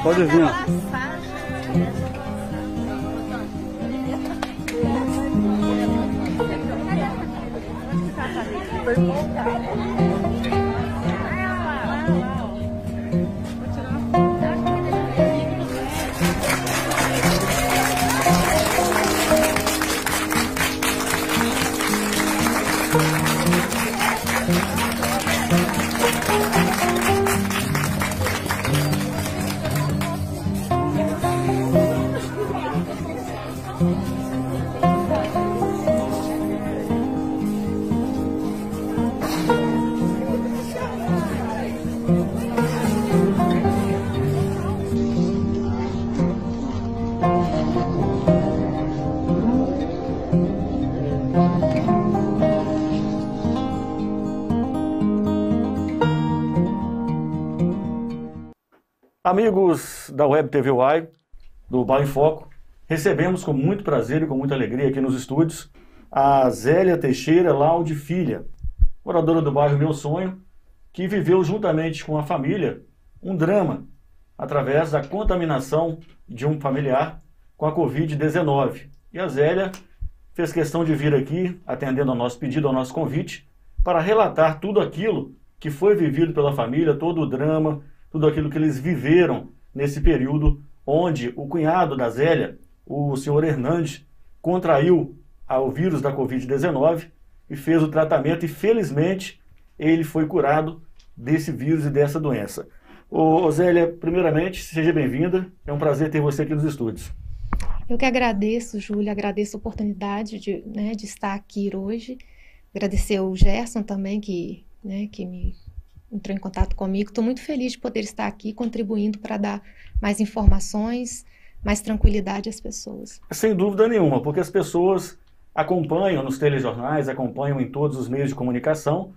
Pode vir. Amigos da Web TV Uai, do Bairro em Foco, recebemos com muito prazer e com muita alegria aqui nos estúdios a Zélia Teixeira Laude Filha, moradora do bairro Meu Sonho, que viveu juntamente com a família um drama através da contaminação de um familiar com a Covid-19. E a Zélia fez questão de vir aqui, atendendo ao nosso pedido, ao nosso convite, para relatar tudo aquilo que foi vivido pela família, todo o drama, tudo aquilo que eles viveram nesse período onde o cunhado da Zélia, o senhor Hernandes, contraiu o vírus da Covid-19 e fez o tratamento e, felizmente, ele foi curado desse vírus e dessa doença. Ô Zélia, primeiramente, seja bem-vinda. É um prazer ter você aqui nos estúdios. Eu que agradeço, Júlia, agradeço a oportunidade de estar aqui hoje. Agradecer ao Gerson também, que me entrou em contato comigo. Estou muito feliz de poder estar aqui contribuindo para dar mais informações, mais tranquilidade às pessoas. Sem dúvida nenhuma, porque as pessoas acompanham nos telejornais, acompanham em todos os meios de comunicação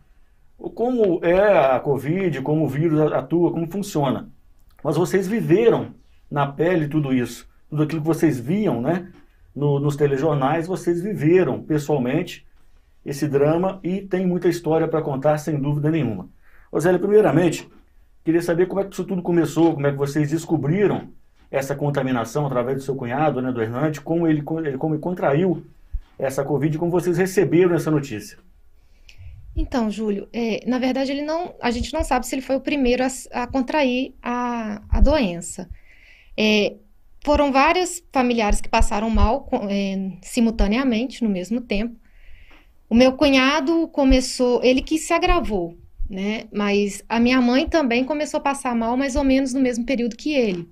como é a Covid, como o vírus atua, como funciona. Mas vocês viveram na pele tudo isso, tudo aquilo que vocês viam, né, nos telejornais, vocês viveram pessoalmente esse drama e tem muita história para contar, sem dúvida nenhuma. Ô Zélia, primeiramente, queria saber como é que isso tudo começou, como é que vocês descobriram essa contaminação através do seu cunhado, né, do Hernandes, como ele contraiu essa Covid, como vocês receberam essa notícia. Então, Júlio, na verdade a gente não sabe se ele foi o primeiro a contrair a doença. Foram vários familiares que passaram mal simultaneamente, no mesmo tempo. O meu cunhado começou, ele que se agravou, né? Mas a minha mãe também começou a passar mal mais ou menos no mesmo período que ele.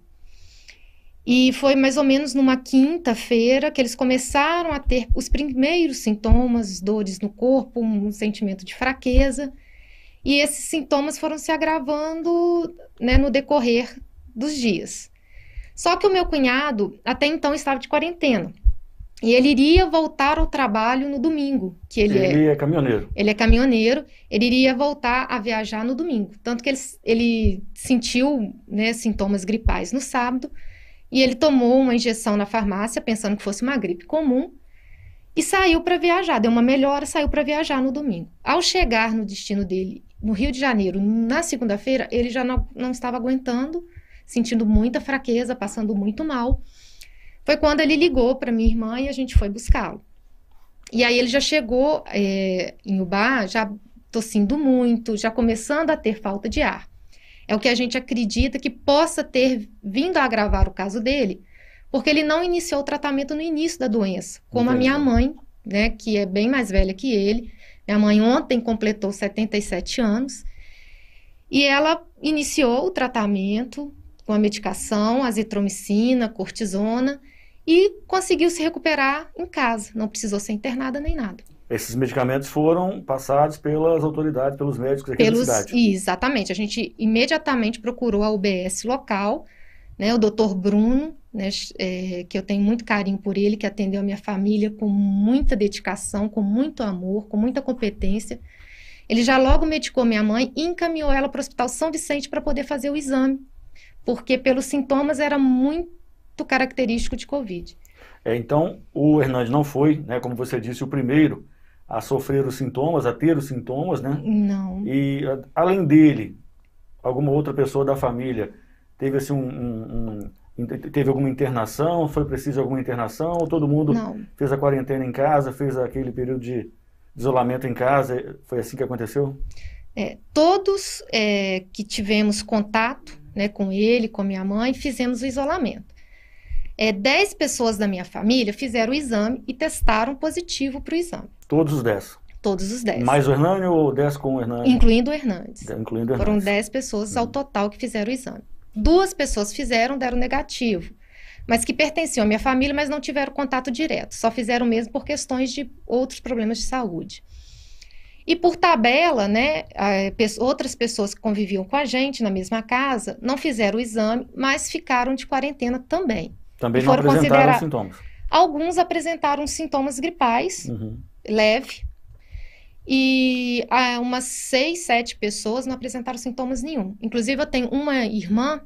E foi mais ou menos numa quinta-feira que eles começaram a ter os primeiros sintomas, dores no corpo, um sentimento de fraqueza. E esses sintomas foram se agravando, né, no decorrer dos dias. Só que o meu cunhado até então estava de quarentena. E ele iria voltar ao trabalho no domingo, que ele é caminhoneiro. Ele é caminhoneiro, ele iria voltar a viajar no domingo. Tanto que ele sentiu, né, sintomas gripais no sábado, e ele tomou uma injeção na farmácia, pensando que fosse uma gripe comum, e saiu para viajar. Deu uma melhora, saiu para viajar no domingo. Ao chegar no destino dele, no Rio de Janeiro, na segunda-feira, ele já não estava aguentando, sentindo muita fraqueza, passando muito mal. Foi quando ele ligou para minha irmã e a gente foi buscá-lo. E aí ele já chegou em Ubá, já tossindo muito, já começando a ter falta de ar. É o que a gente acredita que possa ter vindo a agravar o caso dele, porque ele não iniciou o tratamento no início da doença, como a minha mãe, né, que é bem mais velha que ele. Minha mãe ontem completou 77 anos, e ela iniciou o tratamento com a medicação, azitromicina, cortisona, e conseguiu se recuperar em casa, não precisou ser internada nem nada. Esses medicamentos foram passados pelas autoridades, pelos médicos aqui da cidade. Exatamente, a gente imediatamente procurou a UBS local, né, o Dr. Bruno, né, que eu tenho muito carinho por ele, que atendeu a minha família com muita dedicação, com muito amor, com muita competência. Ele já logo medicou minha mãe e encaminhou ela para o Hospital São Vicente para poder fazer o exame, porque pelos sintomas era muito característico de Covid. Então, o Hernandes não foi, né, como você disse, o primeiro a sofrer os sintomas, a ter os sintomas, né? Não. E, além dele, alguma outra pessoa da família Teve assim teve alguma internação? Foi preciso alguma internação? Ou todo mundo Não. fez a quarentena em casa, fez aquele período de isolamento em casa? Foi assim que aconteceu? Todos que tivemos contato, né, com ele, com minha mãe, fizemos o isolamento. 10 pessoas da minha família fizeram o exame e testaram positivo para o exame. Todos os 10? Todos os 10. Mais o Hernani ou 10 com o Hernani? Incluindo o Hernandes. Incluindo o Hernandes. Foram 10 pessoas ao total que fizeram o exame. 2 pessoas deram negativo, mas que pertenciam à minha família, mas não tiveram contato direto. Só fizeram mesmo por questões de outros problemas de saúde. E por tabela, né, outras pessoas que conviviam com a gente na mesma casa não fizeram o exame, mas ficaram de quarentena também. Também não apresentaram sintomas? Alguns apresentaram sintomas gripais, leve, e umas 6, 7 pessoas não apresentaram sintomas nenhum. Inclusive, eu tenho uma irmã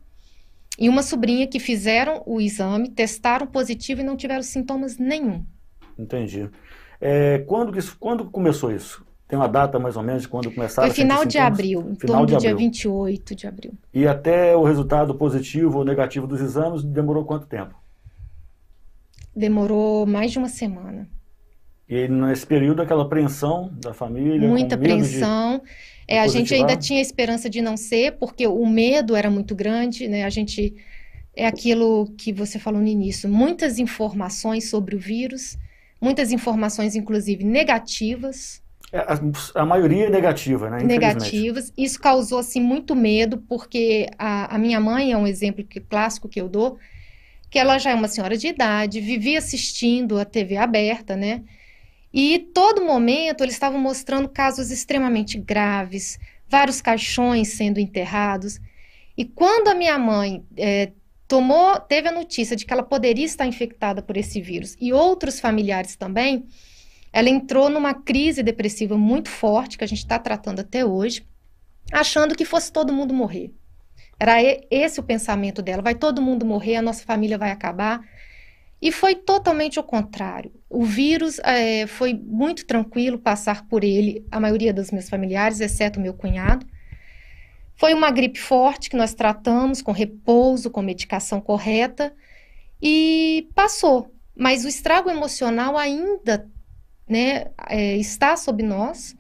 e uma sobrinha que fizeram o exame, testaram positivo e não tiveram sintomas nenhum. Entendi. Quando começou isso? Tem uma data mais ou menos de quando começaram a sentir sintomas? Foi final de abril, em torno do dia 28 de abril. E até o resultado positivo ou negativo dos exames demorou quanto tempo? Demorou mais de uma semana. E nesse período, aquela apreensão da família? Muita apreensão. A gente ainda tinha esperança de não ser, porque o medo era muito grande, né? A gente, aquilo que você falou no início, muitas informações sobre o vírus, muitas informações, inclusive, negativas. A maioria é negativa, né? Negativas. Isso causou, assim, muito medo, porque a minha mãe é um exemplo clássico que eu dou, que ela já é uma senhora de idade, vivia assistindo a TV aberta, né? E todo momento eles estavam mostrando casos extremamente graves, vários caixões sendo enterrados. E quando a minha mãe teve a notícia de que ela poderia estar infectada por esse vírus e outros familiares também, ela entrou numa crise depressiva muito forte, que a gente está tratando até hoje, achando que fosse todo mundo morrer. Era esse o pensamento dela, vai todo mundo morrer, a nossa família vai acabar. E foi totalmente o contrário. O vírus foi muito tranquilo passar por ele, a maioria dos meus familiares, exceto o meu cunhado. Foi uma gripe forte que nós tratamos com repouso, com medicação correta e passou. Mas o estrago emocional ainda, né, está sob nós,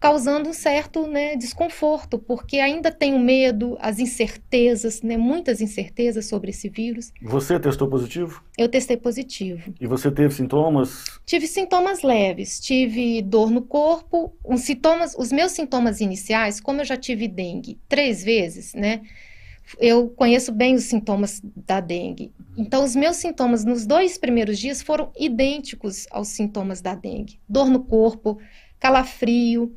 causando um certo, né, desconforto, porque ainda tem o medo, as incertezas, né, muitas incertezas sobre esse vírus. Você testou positivo? Eu testei positivo. E você teve sintomas? Tive sintomas leves, tive dor no corpo, os meus sintomas iniciais, como eu já tive dengue 3 vezes, né, eu conheço bem os sintomas da dengue. Então, os meus sintomas nos 2 primeiros dias foram idênticos aos sintomas da dengue. Dor no corpo, calafrio,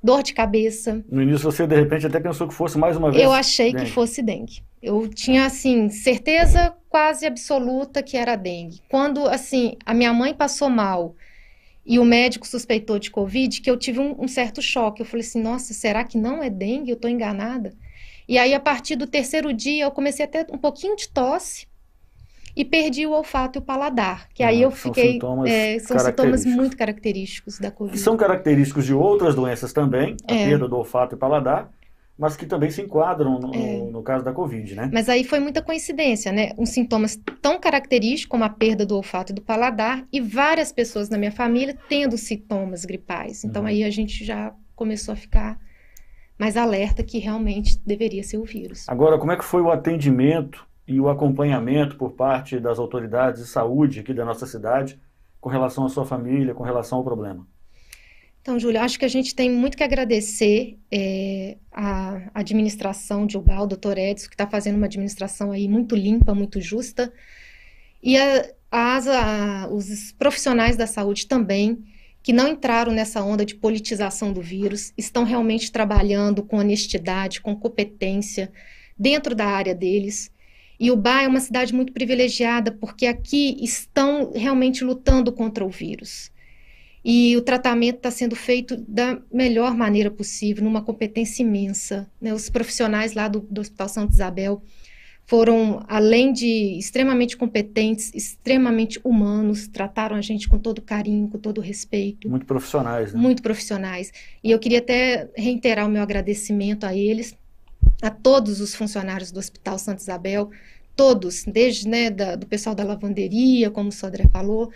dor de cabeça. No início você, de repente, até pensou que fosse mais uma vez Eu achei que fosse dengue. Eu tinha, assim, certeza quase absoluta que era dengue. Quando, assim, a minha mãe passou mal e o médico suspeitou de Covid, que eu tive um certo choque. Eu falei assim, nossa, será que não é dengue? Eu tô enganada. E aí, a partir do 3º dia, eu comecei a ter um pouquinho de tosse e perdi o olfato e o paladar. Que aí eu fiquei... São sintomas muito característicos da Covid. Que são característicos de outras doenças também, a perda do olfato e paladar, mas que também se enquadram no caso da Covid, né? Mas aí foi muita coincidência, né? Uns sintomas tão característicos como a perda do olfato e do paladar e várias pessoas na minha família tendo sintomas gripais. Então aí a gente já começou a ficar mais alerta que realmente deveria ser o vírus. Agora, como é que foi o atendimento e o acompanhamento por parte das autoridades de saúde aqui da nossa cidade com relação à sua família, com relação ao problema? Então, Júlia, acho que a gente tem muito que agradecer a administração de Ubal, o doutor Edson, que está fazendo uma administração aí muito limpa, muito justa, e os profissionais da saúde também, que não entraram nessa onda de politização do vírus, estão realmente trabalhando com honestidade, com competência, dentro da área deles. E Ubá é uma cidade muito privilegiada, porque aqui estão realmente lutando contra o vírus. E o tratamento está sendo feito da melhor maneira possível, numa competência imensa, né? Os profissionais lá do Hospital Santa Isabel foram, além de extremamente competentes, extremamente humanos, trataram a gente com todo carinho, com todo respeito. Muito profissionais, né? Muito profissionais. E eu queria até reiterar o meu agradecimento a eles, a todos os funcionários do Hospital Santa Isabel, todos, desde, né, do pessoal da lavanderia, como o Sodré falou,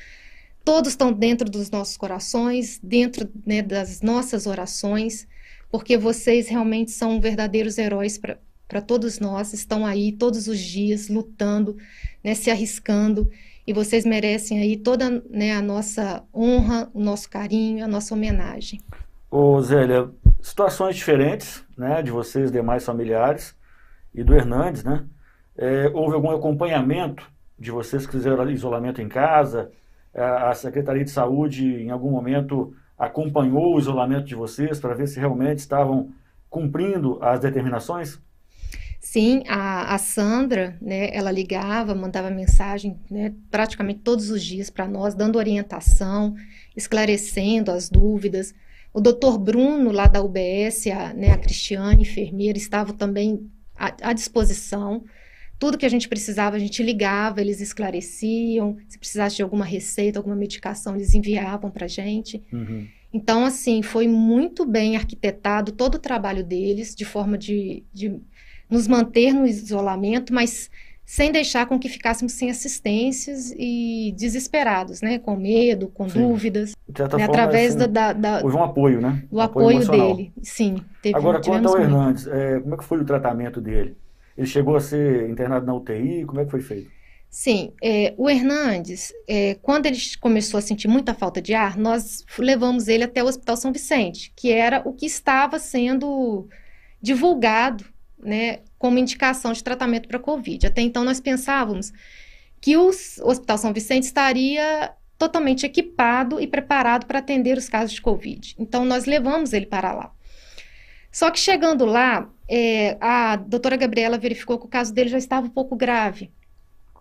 todos estão dentro dos nossos corações, dentro, né, das nossas orações, porque vocês realmente são verdadeiros heróis para todos nós, estão aí todos os dias lutando, né, se arriscando, e vocês merecem aí toda, né, a nossa honra, o nosso carinho, a nossa homenagem. Ô Zélia, situações diferentes, né, de vocês, demais familiares, e do Hernandes, né? Houve algum acompanhamento de vocês que fizeram isolamento em casa? A Secretaria de Saúde, em algum momento, acompanhou o isolamento de vocês para ver se realmente estavam cumprindo as determinações? Sim, a Sandra, né, ela ligava, mandava mensagem, né, praticamente todos os dias para nós, dando orientação, esclarecendo as dúvidas. O doutor Bruno, lá da UBS, né, a Cristiane, enfermeira, estavam também à disposição. Tudo que a gente precisava, a gente ligava, eles esclareciam. Se precisasse de alguma receita, alguma medicação, eles enviavam para a gente. Uhum. Então, assim, foi muito bem arquitetado todo o trabalho deles, de forma de nos manter no isolamento, mas sem deixar com que ficássemos sem assistências e desesperados, né? Com medo, com Sim. Dúvidas. De certa Né? forma, Através assim, houve um apoio, né? do apoio emocional dele. Sim, Agora, quanto tivemos ao muito. Hernandes, como é que foi o tratamento dele? Ele chegou a ser internado na UTI? Como é que foi feito? Sim, o Hernandes, quando ele começou a sentir muita falta de ar, nós levamos ele até o Hospital São Vicente, que era o que estava sendo divulgado, né, como indicação de tratamento para Covid. Até então nós pensávamos que o Hospital São Vicente estaria totalmente equipado e preparado para atender os casos de Covid. Então nós levamos ele para lá. Só que chegando lá, a doutora Gabriela verificou que o caso dele já estava um pouco grave.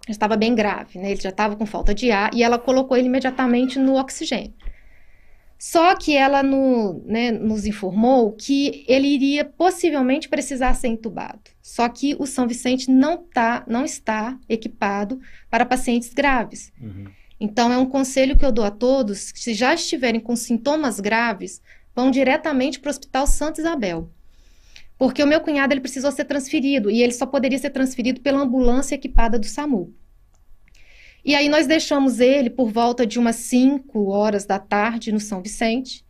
Já estava bem grave, né? Ele já estava com falta de ar e ela colocou ele imediatamente no oxigênio. Só que ela nos informou que ele iria possivelmente precisar ser entubado. Só que o São Vicente não está equipado para pacientes graves. Uhum. Então, é um conselho que eu dou a todos, que se já estiverem com sintomas graves, vão diretamente para o Hospital Santa Isabel. Porque o meu cunhado, ele precisou ser transferido, e ele só poderia ser transferido pela ambulância equipada do SAMU. E aí nós deixamos ele por volta de umas 5 horas da tarde no São Vicente,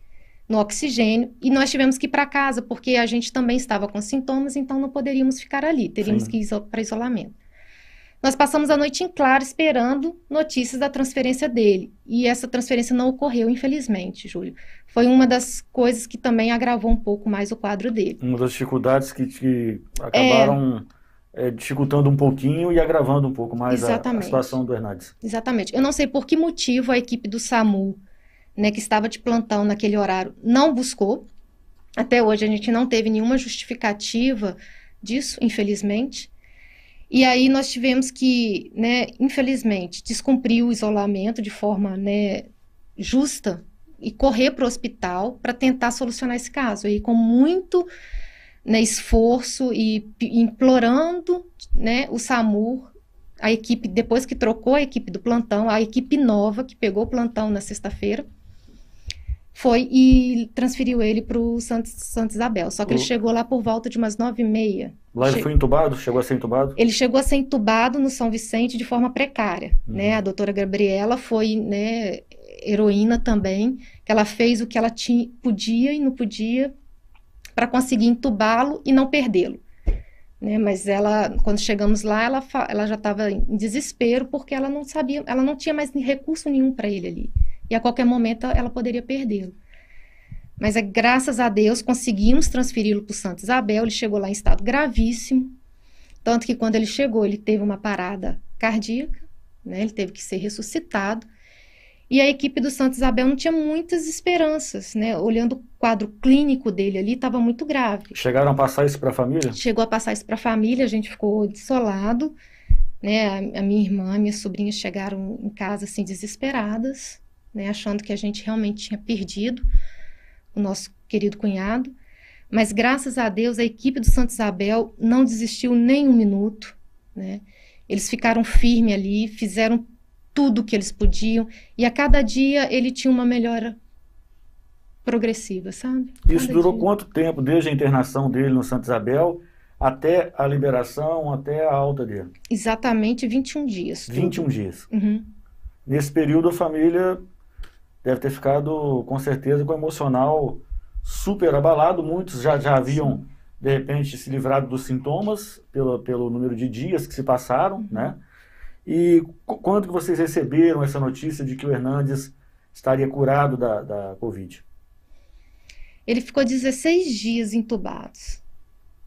no oxigênio, e nós tivemos que ir para casa, porque a gente também estava com sintomas, então não poderíamos ficar ali, teríamos Sim. que ir para isolamento. Nós passamos a noite em claro esperando notícias da transferência dele, e essa transferência não ocorreu, infelizmente, Júlio. Foi uma das coisas que também agravou um pouco mais o quadro dele. Uma das dificuldades que acabaram dificultando um pouquinho e agravando um pouco mais a situação do Hernandes. Exatamente. Eu não sei por que motivo a equipe do SAMU, né, que estava de plantão naquele horário, não buscou. Até hoje a gente não teve nenhuma justificativa disso, infelizmente. E aí nós tivemos que, né, infelizmente, descumprir o isolamento de forma, né, justa e correr para o hospital para tentar solucionar esse caso. E com muito, né, esforço e implorando, né, o SAMU, a equipe, depois que trocou a equipe do plantão, a equipe nova que pegou o plantão na sexta-feira, foi e transferiu ele para o Santa Isabel. Só que ele chegou lá por volta de umas 9h30. Lá ele foi entubado? Chegou a ser entubado? Ele chegou a ser entubado no São Vicente de forma precária, né? A doutora Gabriela foi, né, heroína também, que ela fez o que ela podia e não podia para conseguir entubá-lo e não perdê-lo, né? Mas ela, quando chegamos lá, ela já estava em desespero porque ela não sabia, ela não tinha mais recurso nenhum para ele ali. E a qualquer momento ela poderia perdê-lo. Mas graças a Deus conseguimos transferi-lo para o Santa Isabel. Ele chegou lá em estado gravíssimo, tanto que quando ele chegou ele teve uma parada cardíaca, né? Ele teve que ser ressuscitado. E a equipe do Santa Isabel não tinha muitas esperanças, né? Olhando o quadro clínico dele ali, estava muito grave. Chegaram a passar isso para a família? Chegou a passar isso para a família, a gente ficou desolado, né? A minha irmã, minhas sobrinhas chegaram em casa assim desesperadas, né? Achando que a gente realmente tinha perdido o nosso querido cunhado. Mas graças a Deus a equipe do Santa Isabel não desistiu nem um minuto, né? Eles ficaram firmes ali, fizeram tudo o que eles podiam, e a cada dia ele tinha uma melhora progressiva, sabe? Isso durou quanto tempo, desde a internação dele no Santa Isabel até a liberação, até a alta dele? Exatamente 21 dias. 21 dias. Uhum. Nesse período, a família deve ter ficado, com certeza, com o emocional super abalado. Muitos já haviam, de repente, se livrado dos sintomas pelo número de dias que se passaram, né? E quando que vocês receberam essa notícia de que o Hernandes estaria curado da Covid? Ele ficou 16 dias entubado.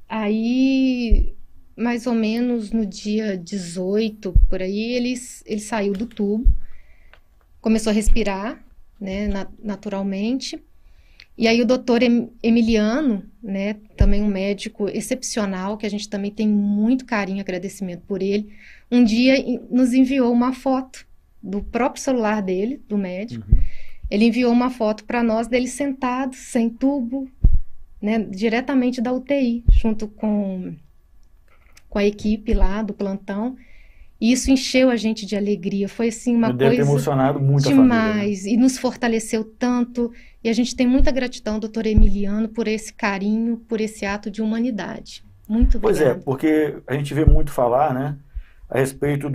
Aí, mais ou menos no dia 18, por aí, ele saiu do tubo, começou a respirar, né, naturalmente. E aí o doutor Emiliano, né, também um médico excepcional, que a gente também tem muito carinho e agradecimento por ele, um dia nos enviou uma foto do próprio celular dele, do médico. Ele enviou uma foto para nós dele sentado, sem tubo, né, diretamente da UTI, junto com a equipe lá do plantão. E isso encheu a gente de alegria. Foi assim uma Deve ter coisa emocionado muito demais, a família, né? e nos fortaleceu tanto. E a gente tem muita gratidão, doutor Emiliano, por esse carinho, por esse ato de humanidade. Muito Pois obrigada. é, porque a gente vê muito falar, né, a respeito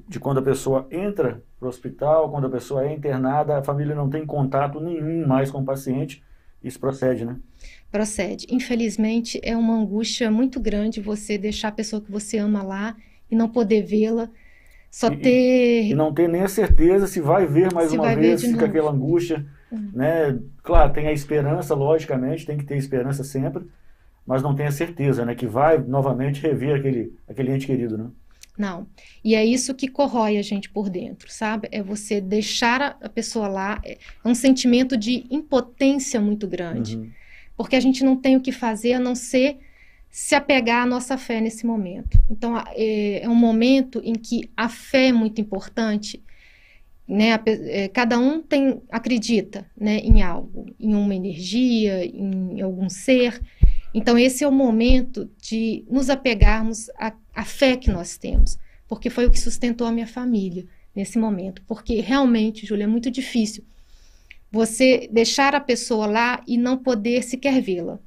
de quando a pessoa entra para o hospital, quando a pessoa é internada, a família não tem contato nenhum mais com o paciente. Isso procede, né? Procede. Infelizmente, é uma angústia muito grande você deixar a pessoa que você ama lá e não poder vê-la, E não ter nem a certeza se vai ver mais Se uma vai ver vez, de fica novo. aquela angústia, né? Claro, tem a esperança, logicamente, tem que ter esperança sempre, mas não tem a certeza, né, que vai novamente rever aquele ente querido, né? Não. E é isso que corrói a gente por dentro, sabe? É você deixar a pessoa lá. É um sentimento de impotência muito grande. Porque a gente não tem o que fazer a não ser se apegar à nossa fé nesse momento. Então, é um momento em que a fé é muito importante, né? Cada um acredita, né, em algo, em uma energia, em algum ser. Então, esse é o momento de nos apegarmos à fé que nós temos, porque foi o que sustentou a minha família nesse momento. Porque realmente, Júlia, é muito difícil você deixar a pessoa lá e não poder sequer vê-la.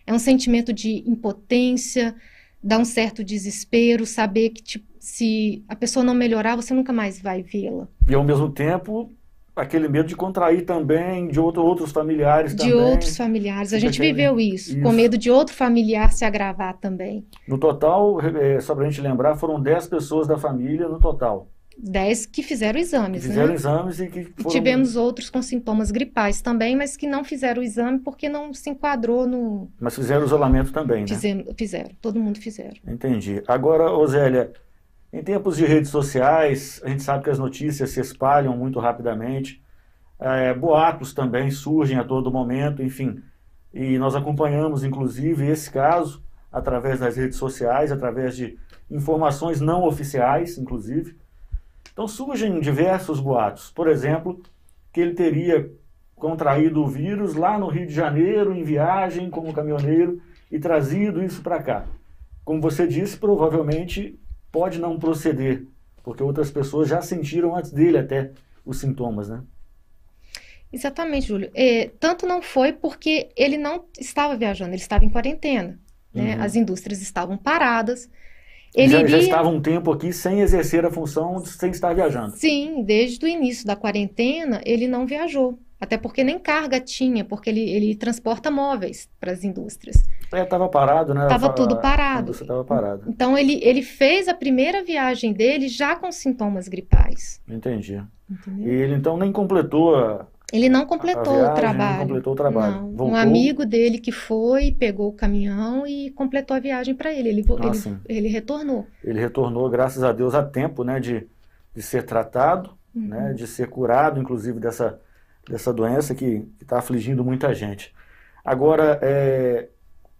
É um sentimento de impotência, dá um certo desespero, saber que se a pessoa não melhorar, você nunca mais vai vê-la. E ao mesmo tempo, aquele medo de contrair também, de outros familiares também. De outros familiares. A gente viveu isso, com medo de outro familiar se agravar também. No total, só para a gente lembrar, foram 10 pessoas da família no total. 10 que fizeram exames, Que fizeram né? exames e que foram... Tivemos outros com sintomas gripais também, mas que não fizeram o exame porque não se enquadrou no... Mas fizeram isolamento também, né? Fizeram, todo mundo fizeram. Entendi. Agora, Osélia, em tempos de redes sociais, a gente sabe que as notícias se espalham muito rapidamente, boatos também surgem a todo momento, enfim. E nós acompanhamos, inclusive, esse caso através das redes sociais, através de informações não oficiais, inclusive. Então surgem diversos boatos. Por exemplo, que ele teria contraído o vírus lá no Rio de Janeiro, em viagem, como caminhoneiro, e trazido isso para cá. Como você disse, provavelmente pode não proceder, porque outras pessoas já sentiram antes dele até os sintomas, né? Exatamente, Júlio. Tanto não foi porque ele não estava viajando, ele estava em quarentena, né? As indústrias estavam paradas. Ele já estava um tempo aqui sem exercer a função, sem estar viajando. Sim, desde o início da quarentena ele não viajou. Até porque nem carga tinha, porque ele transporta móveis para as indústrias. Estava parado, né? Estava tudo parado. A indústria estava parada. Então ele fez a primeira viagem dele já com sintomas gripais. Entendi. Entendeu? E ele então nem completou Ele não completou o trabalho. Não completou o trabalho. Não. Voltou... Um amigo dele que foi, pegou o caminhão e completou a viagem para ele. Ele retornou. Ele retornou, graças a Deus, a tempo, né, de ser tratado, né, de ser curado, inclusive, dessa doença que está afligindo muita gente. Agora,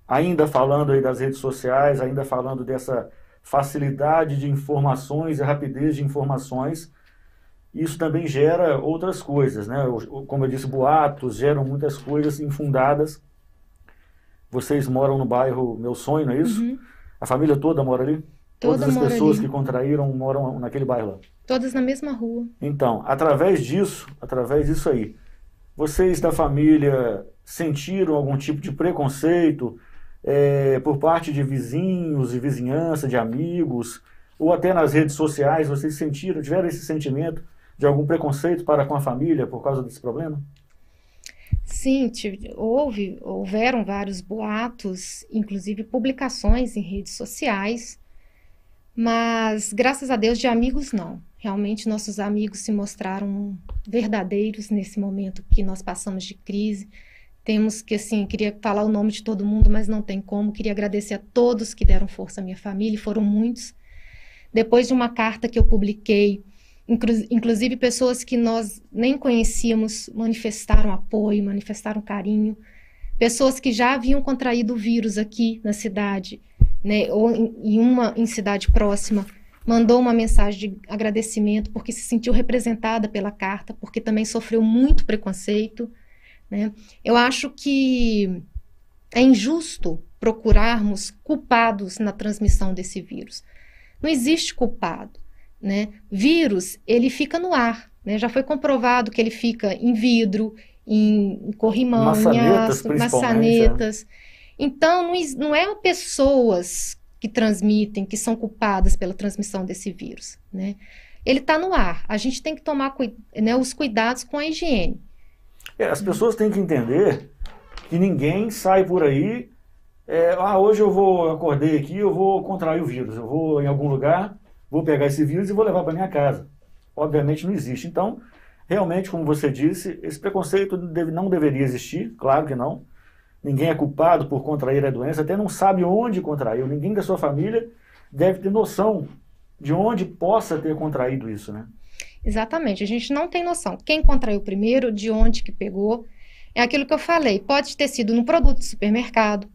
ainda falando aí das redes sociais, ainda falando dessa facilidade de informações e rapidez de informações, isso também gera outras coisas, né? Como eu disse, boatos geram muitas coisas infundadas. Vocês moram no bairro Meu Sonho, não é isso? A família toda mora ali? Todas as pessoas que contraíram moram naquele bairro lá? Todas na mesma rua. Então, através disso aí, vocês da família sentiram algum tipo de preconceito, por parte de vizinhos, de vizinhança, de amigos, ou até nas redes sociais, vocês tiveram esse sentimento de algum preconceito para com a família por causa desse problema? Sim, houveram vários boatos, inclusive publicações em redes sociais, mas graças a Deus de amigos não. Realmente nossos amigos se mostraram verdadeiros nesse momento que nós passamos de crise. Temos que, assim, queria falar o nome de todo mundo, mas não tem como. Queria agradecer a todos que deram força à minha família, e foram muitos. Depois de uma carta que eu publiquei, inclusive pessoas que nós nem conhecíamos manifestaram apoio, manifestaram carinho. Pessoas que já haviam contraído o vírus aqui na cidade, né, ou em cidade próxima, mandou uma mensagem de agradecimento porque se sentiu representada pela carta, porque também sofreu muito preconceito, né? Eu acho que é injusto procurarmos culpados na transmissão desse vírus. Não existe culpado, né? Vírus, ele fica no ar, né? Já foi comprovado que ele fica em vidro, em corrimão, Maçanetas, em aço, maçanetas. Então, não é pessoas que transmitem, que são culpadas pela transmissão desse vírus, né? Ele está no ar. A gente tem que tomar os cuidados com a higiene. As pessoas têm que entender que ninguém sai por aí, hoje acordei aqui, eu vou contrair o vírus, eu vou em algum lugar, vou pegar esse vírus e vou levar para minha casa. Obviamente não existe. Então, realmente, como você disse, esse preconceito não deveria existir, claro que não. Ninguém é culpado por contrair a doença, até não sabe onde contraiu. Ninguém da sua família deve ter noção de onde possa ter contraído isso, né? Exatamente, a gente não tem noção. Quem contraiu primeiro, de onde que pegou, é aquilo que eu falei. Pode ter sido num produto de supermercado,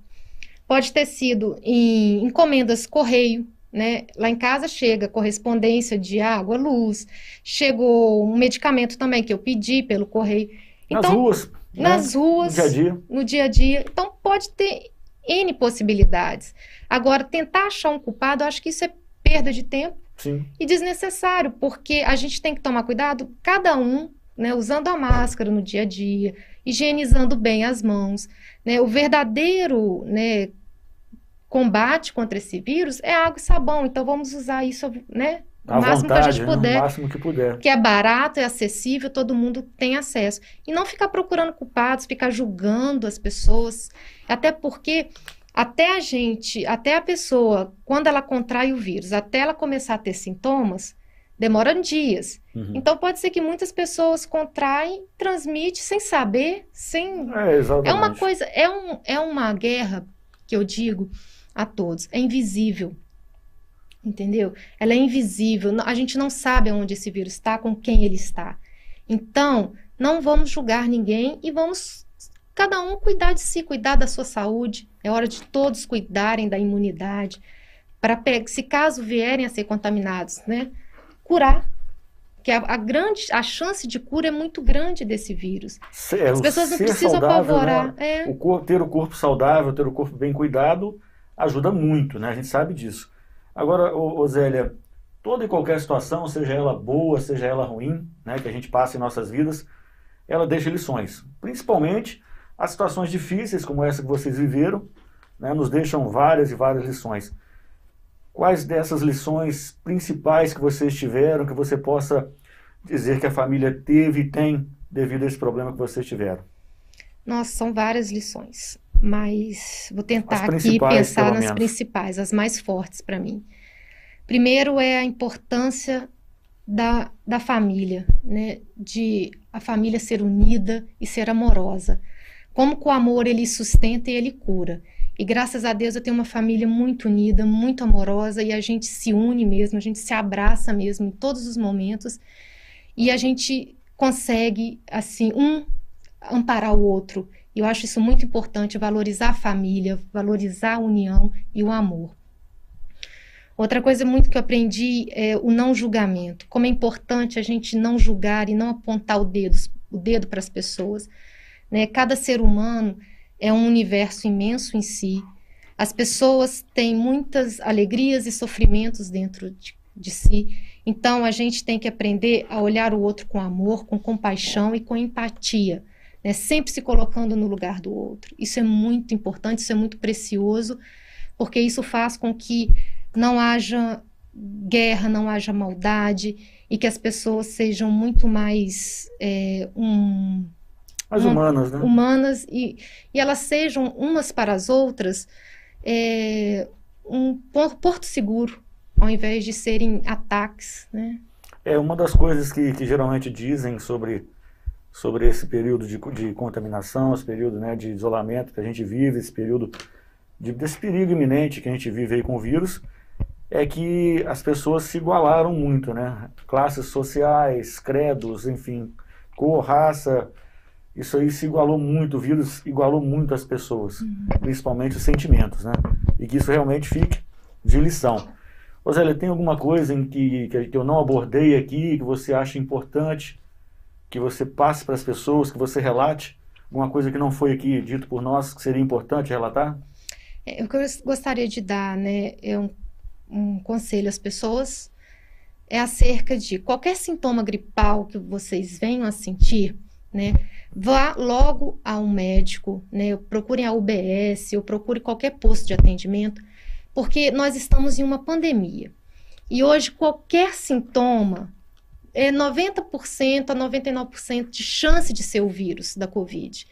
pode ter sido em encomendas correio, né? Lá em casa chega correspondência de água, luz, chegou um medicamento também que eu pedi pelo correio. Nas ruas, no dia a dia. No dia a dia. Então pode ter N possibilidades. Agora, tentar achar um culpado, eu acho que isso é perda de tempo. Sim. E desnecessário, porque a gente tem que tomar cuidado, cada um, né, usando a máscara no dia a dia, higienizando bem as mãos, né? O verdadeiro, né, combate contra esse vírus é água e sabão, então vamos usar isso, né, o máximo que a gente puder, o máximo que puder. Que é barato, é acessível, todo mundo tem acesso. E não ficar procurando culpados, ficar julgando as pessoas, até porque até a pessoa, quando ela contrai o vírus, até ela começar a ter sintomas, demora dias. Uhum. Então pode ser que muitas pessoas contraem, transmitem sem saber, exatamente. É uma coisa, é uma guerra que eu digo a todos, é invisível. Entendeu? Ela é invisível, a gente não sabe onde esse vírus está, com quem ele está. Então, não vamos julgar ninguém e vamos cada um cuidar de si, cuidar da sua saúde. É hora de todos cuidarem da imunidade, para se caso vierem a ser contaminados, né, curar. Que a chance de cura é muito grande desse vírus. As pessoas não precisam apavorar. Né? Ter o corpo saudável, ter o corpo bem cuidado, ajuda muito, né? A gente sabe disso. Agora, Zélia, toda e qualquer situação, seja ela boa, seja ela ruim, né, que a gente passa em nossas vidas, ela deixa lições. Principalmente as situações difíceis, como essa que vocês viveram, né, nos deixam várias e várias lições. Quais dessas lições principais que vocês tiveram, que você possa dizer que a família teve e tem devido a esse problema que vocês tiveram? Nossa, são várias lições, mas vou tentar aqui pensar nas principais, as mais fortes para mim. Primeiro é a importância da família, né? De a família ser unida e ser amorosa. Como que o amor ele sustenta e ele cura. E graças a Deus eu tenho uma família muito unida, muito amorosa, e a gente se une mesmo, a gente se abraça mesmo em todos os momentos, e a gente consegue, assim, amparar o outro. E eu acho isso muito importante, valorizar a família, valorizar a união e o amor. Outra coisa muito que eu aprendi é o não julgamento. Como é importante a gente não julgar e não apontar o dedo para as pessoas, né? Cada ser humano é um universo imenso em si. As pessoas têm muitas alegrias e sofrimentos dentro de si. Então, a gente tem que aprender a olhar o outro com amor, com compaixão e com empatia, né? Sempre se colocando no lugar do outro. Isso é muito importante, isso é muito precioso, porque isso faz com que não haja guerra, não haja maldade, e que as pessoas sejam muito mais Mais humanas, né? humanas, e elas sejam umas para as outras um porto seguro, ao invés de serem ataques, né? É uma das coisas que geralmente dizem sobre esse período de contaminação, esse período, né, de isolamento que a gente vive, esse período desse perigo iminente que a gente vive aí com o vírus, é que as pessoas se igualaram muito, né? Classes sociais, credos, enfim, cor, raça, isso aí se igualou muito, o vírus igualou muito as pessoas, principalmente os sentimentos, né? E que isso realmente fique de lição. Rosélia, tem alguma coisa que eu não abordei aqui, que você acha importante, que você passe para as pessoas, que você relate? Alguma coisa que não foi aqui dito por nós, que seria importante relatar? O que eu gostaria de dar, né, um conselho às pessoas, é acerca de qualquer sintoma gripal que vocês venham a sentir, né, vá logo a um médico, né, procurem a UBS, ou procure qualquer posto de atendimento, porque nós estamos em uma pandemia. E hoje qualquer sintoma é 90% a 99% de chance de ser o vírus da Covid.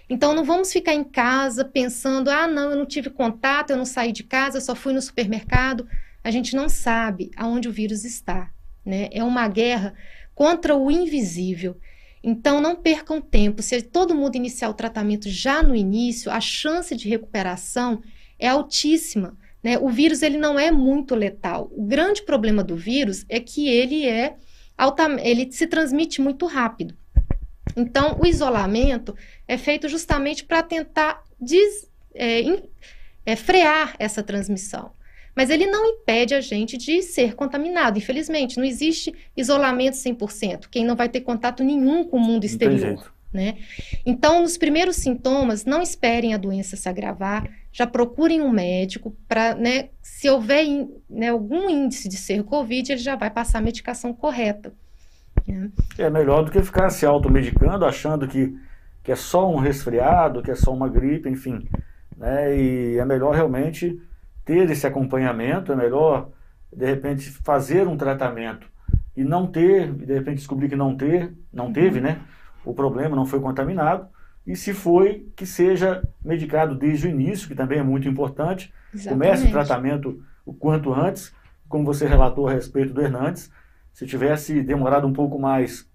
Então não vamos ficar em casa pensando, não, eu não tive contato, eu não saí de casa, eu só fui no supermercado. A gente não sabe aonde o vírus está, né? É uma guerra contra o invisível. Então não percam tempo. Se todo mundo iniciar o tratamento já no início, a chance de recuperação é altíssima, né? O vírus ele não é muito letal. O grande problema do vírus é que ele se transmite muito rápido. Então, o isolamento é feito justamente para tentar frear essa transmissão. Mas ele não impede a gente de ser contaminado, infelizmente. Não existe isolamento 100%. Quem não vai ter contato nenhum com o mundo exterior, né? Então, nos primeiros sintomas, não esperem a doença se agravar, já procurem um médico para, né, se houver algum índice de ser Covid, ele já vai passar a medicação correta. É melhor do que ficar se automedicando, achando que é só um resfriado, que é só uma gripe, enfim, né? E é melhor realmente ter esse acompanhamento, é melhor, de repente, fazer um tratamento e não ter, de repente descobrir que não teve, né? O problema não foi contaminado, e se foi, que seja medicado desde o início, que também é muito importante. Exatamente. Comece o tratamento o quanto antes, como você relatou a respeito do Hernandes. Se tivesse demorado um pouco mais,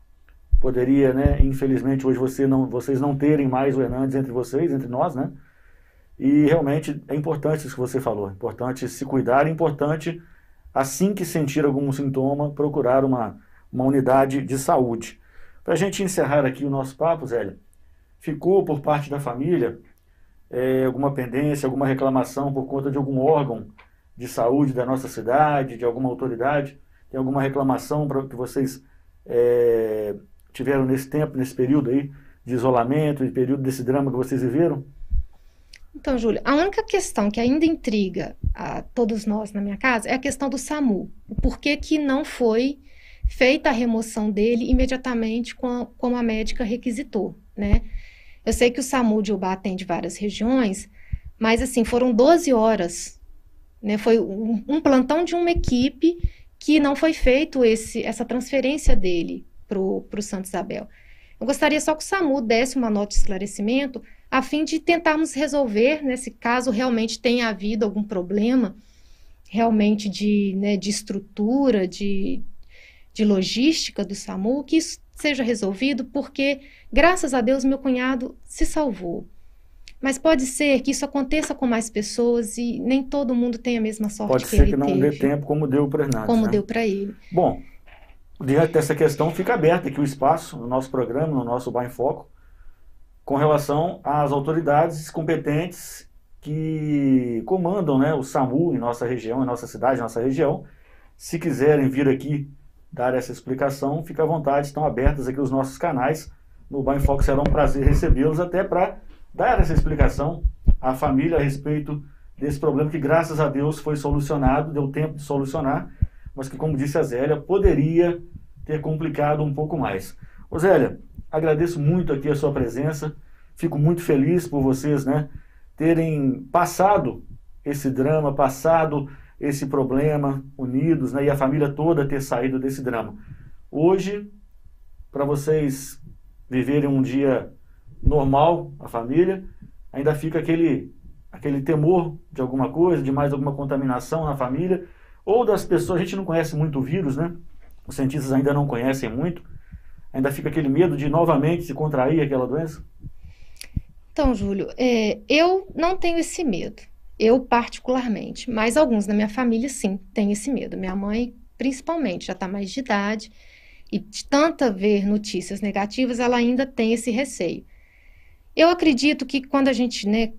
poderia, né, infelizmente, hoje vocês não terem mais o Hernandes entre nós, né? E realmente é importante isso que você falou, é importante se cuidar, é importante, assim que sentir algum sintoma, procurar uma unidade de saúde. Para a gente encerrar aqui o nosso papo, Zélia, ficou por parte da família alguma pendência, alguma reclamação por conta de algum órgão de saúde da nossa cidade, de alguma autoridade? Tem alguma reclamação que vocês tiveram nesse tempo, nesse período aí de isolamento, de período desse drama que vocês viveram? Então, Júlio, a única questão que ainda intriga a todos nós na minha casa é a questão do SAMU. O porquê que não foi feita a remoção dele imediatamente como a médica requisitou, né? Eu sei que o SAMU de Ubá atende várias regiões, mas assim, foram 12 horas, né? Foi um plantão de uma equipe que não foi feito essa transferência dele para o Santa Isabel. Eu gostaria só que o SAMU desse uma nota de esclarecimento a fim de tentarmos resolver, nesse caso realmente tenha havido algum problema, realmente de estrutura, de logística do SAMU, que isso seja resolvido, porque, graças a Deus, meu cunhado se salvou. Mas pode ser que isso aconteça com mais pessoas e nem todo mundo tem a mesma sorte que ele teve. Pode ser que não dê tempo como deu para Hernandes. Como deu para ele. Bom, diante dessa questão, fica aberto aqui o espaço no nosso programa, no nosso Ubá em Foco, com relação às autoridades competentes que comandam, né, o SAMU em nossa região, em nossa cidade, em nossa região. Se quiserem vir aqui dar essa explicação, fica à vontade, estão abertos aqui os nossos canais. No Ubá em Foco será um prazer recebê-los até para dar essa explicação à família a respeito desse problema que, graças a Deus, foi solucionado, deu tempo de solucionar, mas que, como disse a Zélia, poderia ter complicado um pouco mais. Ô Zélia, agradeço muito aqui a sua presença, fico muito feliz por vocês, né, terem passado esse drama, passado esse problema, unidos, né, e a família toda ter saído desse drama. Hoje, para vocês viverem um dia normal, a família, ainda fica aquele temor de alguma coisa, de mais alguma contaminação na família, ou das pessoas, a gente não conhece muito o vírus, né? Os cientistas ainda não conhecem muito, ainda fica aquele medo de novamente se contrair aquela doença? Então, Júlio, eu não tenho esse medo, eu particularmente, mas alguns na minha família sim têm esse medo. Minha mãe, principalmente, já está mais de idade e de tanto ver notícias negativas, ela ainda tem esse receio. Eu acredito que quando a gente, né,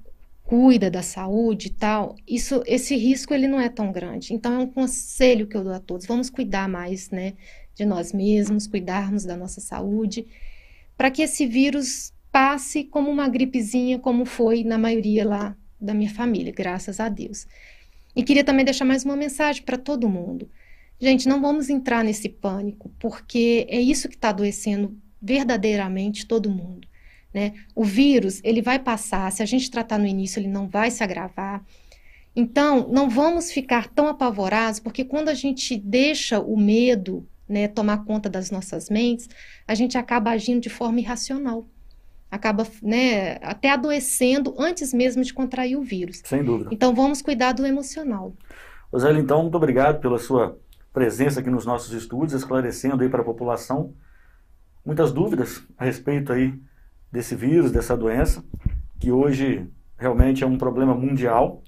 cuida da saúde e tal, esse risco ele não é tão grande. Então é um conselho que eu dou a todos, vamos cuidar mais, né, de nós mesmos, cuidarmos da nossa saúde, para que esse vírus passe como uma gripezinha, como foi na maioria lá da minha família, graças a Deus. E queria também deixar mais uma mensagem para todo mundo. Gente, não vamos entrar nesse pânico, porque é isso que está adoecendo verdadeiramente todo mundo, né? O vírus, ele vai passar, se a gente tratar no início, ele não vai se agravar. Então, não vamos ficar tão apavorados, porque quando a gente deixa o medo, né, tomar conta das nossas mentes, a gente acaba agindo de forma irracional. Acaba, né, até adoecendo antes mesmo de contrair o vírus. Sem dúvida. Então, vamos cuidar do emocional. Roseli, então, muito obrigado pela sua presença aqui nos nossos estúdios, esclarecendo aí para a população muitas dúvidas a respeito aí desse vírus, dessa doença, que hoje realmente é um problema mundial.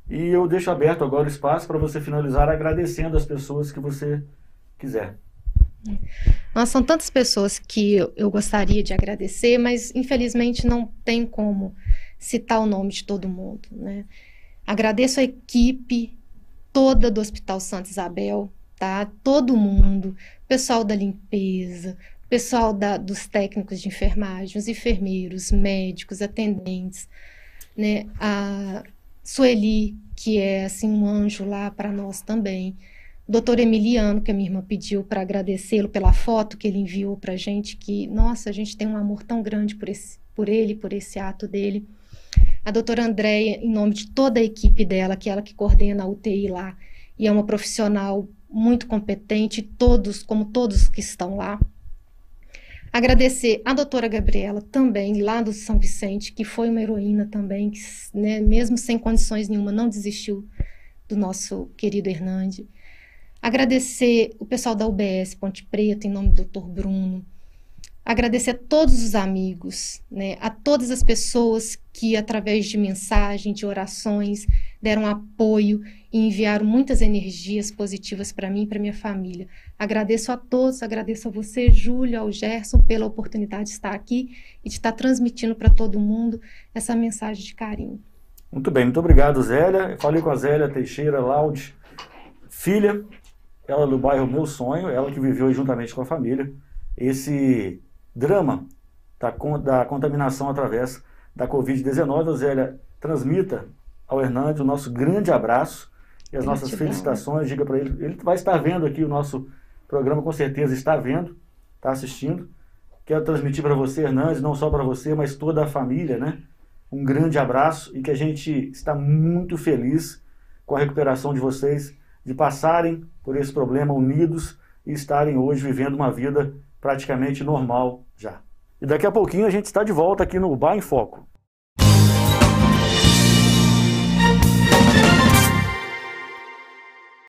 E eu deixo aberto agora o espaço para você finalizar agradecendo as pessoas que você quiser. Nossa, são tantas pessoas que eu gostaria de agradecer, mas infelizmente não tem como citar o nome de todo mundo, né? Agradeço a equipe toda do Hospital Santa Isabel, tá? Todo mundo, pessoal da limpeza, pessoal dos técnicos de enfermagem, os enfermeiros, médicos, atendentes, né? A Sueli, que é assim um anjo lá para nós também. O doutor Emiliano, que a minha irmã pediu para agradecê-lo pela foto que ele enviou para a gente, que, nossa, a gente tem um amor tão grande por ele, por esse ato dele. A doutora Andréia, em nome de toda a equipe dela, que é ela que coordena a UTI lá, e é uma profissional muito competente, como todos que estão lá. Agradecer a doutora Gabriela também, lá do São Vicente, que foi uma heroína também, que, né, mesmo sem condições nenhuma, não desistiu do nosso querido Hernande. Agradecer o pessoal da UBS Ponte Preta, em nome do Dr. Bruno. Agradecer a todos os amigos, né, a todas as pessoas que, através de mensagem, de orações, deram apoio e enviaram muitas energias positivas para mim e para minha família. Agradeço a todos, agradeço a você, Júlio, ao Gerson, pela oportunidade de estar aqui e de estar transmitindo para todo mundo essa mensagem de carinho. Muito bem, muito obrigado, Zélia. Eu falei com a Zélia Teixeira Laude, filha, ela do bairro Meu Sonho, ela que viveu juntamente com a família esse drama da contaminação através da Covid-19. A Zélia transmita ao Hernande o nosso grande abraço e as nossas felicitações. Diga para ele vai estar vendo aqui o nosso programa, com certeza está vendo, está assistindo. Quero transmitir para você, Hernande, não só para você, mas toda a família, né? Um grande abraço e que a gente está muito feliz com a recuperação de vocês, de passarem por esse problema unidos e estarem hoje vivendo uma vida praticamente normal já. E daqui a pouquinho a gente está de volta aqui no Bar em Foco.